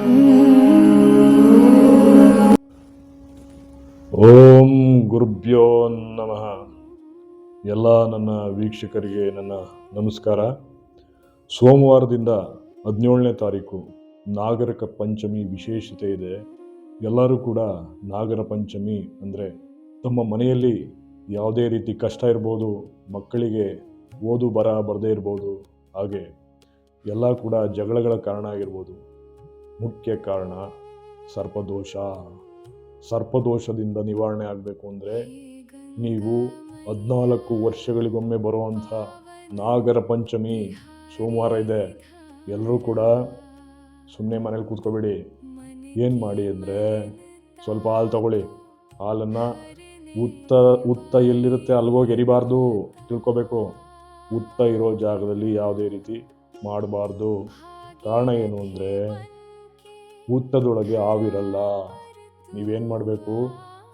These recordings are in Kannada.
ಓಂ ಗುರುಭ್ಯೋ ನಮಃ. ಎಲ್ಲ ನನ್ನ ವೀಕ್ಷಕರಿಗೆ ನನ್ನ ನಮಸ್ಕಾರ. ಸೋಮವಾರದಿಂದ 17ನೇ ತಾರೀಕು ನಾಗರ ಪಂಚಮಿ ವಿಶೇಷತೆ ಇದೆ. ಎಲ್ಲರೂ ಕೂಡ ನಾಗರ ಪಂಚಮಿ ಅಂದರೆ ತಮ್ಮ ಮನೆಯಲ್ಲಿ ಯಾವುದೇ ರೀತಿ ಕಷ್ಟ ಇರ್ಬೋದು, ಮಕ್ಕಳಿಗೆ ಓದು ಬರದೇ ಇರ್ಬೋದು, ಹಾಗೆ ಎಲ್ಲ ಕೂಡ ಜಗಳಗಳ ಕಾರಣ ಆಗಿರ್ಬೋದು. ಮುಖ್ಯ ಕಾರಣ ಸರ್ಪದೋಷದಿಂದ ನಿವಾರಣೆ ಆಗಬೇಕು ಅಂದರೆ ನೀವು 14 ವರ್ಷಗಳಿಗೊಮ್ಮೆ ಬರುವಂಥ ನಾಗರ ಪಂಚಮಿ ಸೋಮವಾರ ಇದೆ. ಎಲ್ಲರೂ ಕೂಡ ಸುಮ್ಮನೆ ಮನೇಲಿ ಕೂತ್ಕೋಬೇಡಿ. ಏನು ಮಾಡಿ ಅಂದರೆ ಸ್ವಲ್ಪ ಹಾಲು ತಗೊಳ್ಳಿ. ಹಾಲನ್ನು ಉತ್ತ ಎಲ್ಲಿರುತ್ತೆ ಅಲ್ಗೋಗಿ ಎರಿಬಾರ್ದು, ತಿಳ್ಕೊಬೇಕು. ಉತ್ತ ಇರೋ ಜಾಗದಲ್ಲಿ ಯಾವುದೇ ರೀತಿ ಮಾಡಬಾರ್ದು. ಕಾರಣ ಏನು ಅಂದರೆ ಉತ್ತದೊಳಗೆ ಹಾವಿರಲ್ಲ. ನೀವೇನು ಮಾಡಬೇಕು,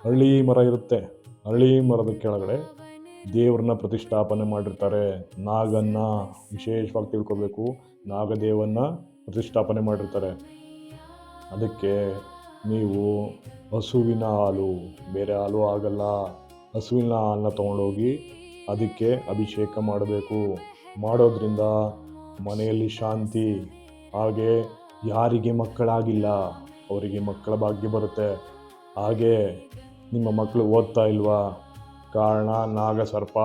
ಅರಳಿ ಮರ ಇರುತ್ತೆ, ಅರಳಿ ಮರದ ಕೆಳಗಡೆ ದೇವ್ರನ್ನ ಪ್ರತಿಷ್ಠಾಪನೆ ಮಾಡಿರ್ತಾರೆ. ನಾಗನ್ನ ವಿಶೇಷವಾಗಿ ತಿಳ್ಕೊಬೇಕು, ನಾಗದೇವನ್ನ ಪ್ರತಿಷ್ಠಾಪನೆ ಮಾಡಿರ್ತಾರೆ. ಅದಕ್ಕೆ ನೀವು ಹಸುವಿನ ಹಾಲು, ಬೇರೆ ಹಾಲು ಆಗಲ್ಲ, ಹಸುವಿನ ಹಾಲನ್ನ ತೊಗೊಂಡೋಗಿ ಅದಕ್ಕೆ ಅಭಿಷೇಕ ಮಾಡಬೇಕು. ಮಾಡೋದ್ರಿಂದ ಮನೆಯಲ್ಲಿ ಶಾಂತಿ, ಹಾಗೆ ಯಾರಿಗೆ ಮಕ್ಕಳಾಗಿಲ್ಲ ಅವರಿಗೆ ಮಕ್ಕಳ ಭಾಗ್ಯ ಬರುತ್ತೆ. ಹಾಗೆ ನಿಮ್ಮ ಮಕ್ಕಳು ಓದ್ತಾ ಇಲ್ವಾ, ಕಾರಣ ನಾಗಸರ್ಪ.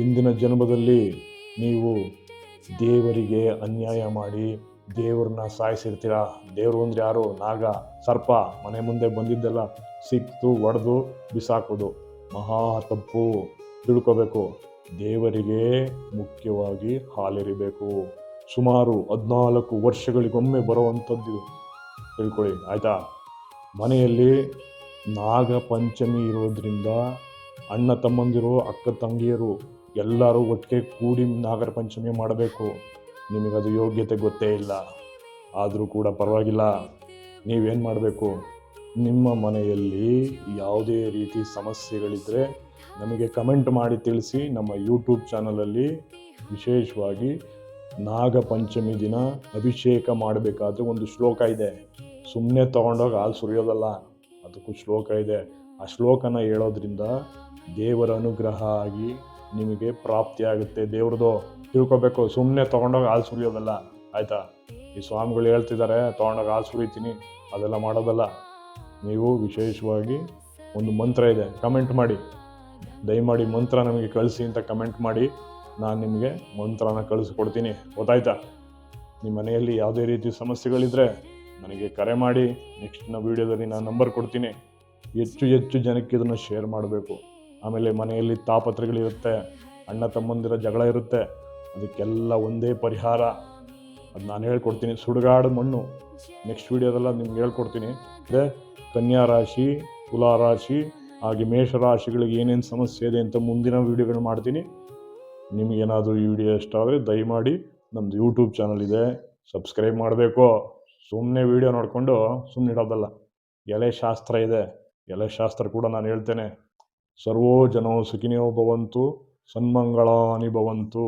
ಇಂದಿನ ಜನ್ಮದಲ್ಲಿ ನೀವು ದೇವರಿಗೆ ಅನ್ಯಾಯ ಮಾಡಿ ದೇವ್ರನ್ನ ಸಾಯಿಸಿರ್ತೀರ. ದೇವರು ಅಂದರೆ ಯಾರು? ನಾಗ, ಸರ್ಪ. ಮನೆ ಮುಂದೆ ಬಂದಿದ್ದೆಲ್ಲ ಸಿಕ್ತು ಹೊಡೆದು ಬಿಸಾಕೋದು ಮಹಾ ತಪ್ಪು, ತಿಳ್ಕೋಬೇಕು. ದೇವರಿಗೆ ಮುಖ್ಯವಾಗಿ ಹಾಲೆರಿಬೇಕು. ಸುಮಾರು 14 ವರ್ಷಗಳಿಗೊಮ್ಮೆ ಬರುವಂಥದ್ದು ತಿಳ್ಕೊಳ್ಳಿ, ಆಯಿತಾ? ಮನೆಯಲ್ಲಿ ನಾಗ ಪಂಚಮಿ ಇರೋದ್ರಿಂದ ಅಣ್ಣ ತಮ್ಮಂದಿರು, ಅಕ್ಕ ತಂಗಿಯರು ಎಲ್ಲರೂ ಒಟ್ಟಿಗೆ ಕೂಡಿ ನಾಗರ ಪಂಚಮಿ ಮಾಡಬೇಕು. ನಿಮಗದು ಯೋಗ್ಯತೆ ಗೊತ್ತೇ ಇಲ್ಲ, ಆದರೂ ಕೂಡ ಪರವಾಗಿಲ್ಲ. ನೀವೇನು ಮಾಡಬೇಕು, ನಿಮ್ಮ ಮನೆಯಲ್ಲಿ ಯಾವುದೇ ರೀತಿ ಸಮಸ್ಯೆಗಳಿದ್ದರೆ ನಮಗೆ ಕಮೆಂಟ್ ಮಾಡಿ ತಿಳಿಸಿ. ನಮ್ಮ ಯೂಟ್ಯೂಬ್ ಚಾನಲಲ್ಲಿ ವಿಶೇಷವಾಗಿ ನಾಗ ಪಂಚಮಿ ದಿನ ಅಭಿಷೇಕ ಮಾಡಬೇಕಾದ್ರೆ ಒಂದು ಶ್ಲೋಕ ಇದೆ. ಸುಮ್ಮನೆ ತೊಗೊಂಡೋಗಿ ಹಾಲು ಸುರಿಯೋದಲ್ಲ, ಅದಕ್ಕೂ ಶ್ಲೋಕ ಇದೆ. ಆ ಶ್ಲೋಕನ ಹೇಳೋದ್ರಿಂದ ದೇವರ ಅನುಗ್ರಹ ಆಗಿ ನಿಮಗೆ ಪ್ರಾಪ್ತಿ ಆಗುತ್ತೆ. ದೇವ್ರದ್ದು ತಿಳ್ಕೊಬೇಕು. ಸುಮ್ಮನೆ ತೊಗೊಂಡೋಗಿ ಹಾಲು ಸುರಿಯೋದಲ್ಲ, ಆಯಿತಾ? ಈ ಸ್ವಾಮಿಗಳು ಹೇಳ್ತಿದ್ದಾರೆ ತೊಗೊಂಡೋಗಿ ಹಾಲು ಸುರಿತೀನಿ, ಅದೆಲ್ಲ ಮಾಡೋದಲ್ಲ. ನೀವು ವಿಶೇಷವಾಗಿ ಒಂದು ಮಂತ್ರ ಇದೆ, ಕಮೆಂಟ್ ಮಾಡಿ, ದಯಮಾಡಿ ಮಂತ್ರ ನಮಗೆ ಕಳಿಸಿ ಅಂತ ಕಮೆಂಟ್ ಮಾಡಿ. ನಾನು ನಿಮಗೆ ಮಂತ್ರನ ಕಳಿಸ್ಕೊಡ್ತೀನಿ, ಗೊತ್ತಾಯ್ತಾ? ನಿಮ್ಮ ಮನೆಯಲ್ಲಿ ಯಾವುದೇ ರೀತಿ ಸಮಸ್ಯೆಗಳಿದ್ದರೆ ನನಗೆ ಕರೆ ಮಾಡಿ. ನೆಕ್ಸ್ಟ್ನ ವೀಡಿಯೋದಲ್ಲಿ ನಾನು ನಂಬರ್ ಕೊಡ್ತೀನಿ. ಹೆಚ್ಚು ಜನಕ್ಕೆ ಇದನ್ನು ಶೇರ್ ಮಾಡಬೇಕು. ಆಮೇಲೆ ಮನೆಯಲ್ಲಿ ತಾಪತ್ರಗಳಿರುತ್ತೆ, ಅಣ್ಣ ತಮ್ಮಂದಿರ ಜಗಳ ಇರುತ್ತೆ, ಅದಕ್ಕೆಲ್ಲ ಒಂದೇ ಪರಿಹಾರ, ಅದು ನಾನು ಹೇಳ್ಕೊಡ್ತೀನಿ. ಸುಡುಗಾಡು ಮಣ್ಣು ನೆಕ್ಸ್ಟ್ ವೀಡಿಯೋದೆಲ್ಲ ನಿಮ್ಗೆ ಹೇಳ್ಕೊಡ್ತೀನಿ. ಅದೇ ಕನ್ಯಾ ರಾಶಿ, ತುಲಾ ರಾಶಿ, ಹಾಗೆ ಮೇಷರಾಶಿಗಳಿಗೆ ಏನೇನು ಸಮಸ್ಯೆ ಇದೆ ಅಂತ ಮುಂದಿನ ವೀಡಿಯೋಗಳು ಮಾಡ್ತೀನಿ. ನಿಮಗೇನಾದರೂ ಈ ವಿಡಿಯೋ ಇಷ್ಟ ಆದರೆ ದಯಮಾಡಿ ನಮ್ಮದು ಯೂಟ್ಯೂಬ್ ಚಾನಲ್ ಇದೆ, ಸಬ್ಸ್ಕ್ರೈಬ್ ಮಾಡಬೇಕು. ಸುಮ್ಮನೆ ವೀಡಿಯೋ ನೋಡಿಕೊಂಡು ಸುಮ್ಮನೆ ಇಡೋದಲ್ಲ. ಎಲೆ ಶಾಸ್ತ್ರ ಇದೆ, ಎಲೆ ಶಾಸ್ತ್ರ ಕೂಡ ನಾನು ಹೇಳ್ತೇನೆ. ಸರ್ವೋ ಜನೋ ಸುಖಿನೋ ಭವಂತು, ಸನ್ಮಂಗಳಾನಿ ಭವಂತು.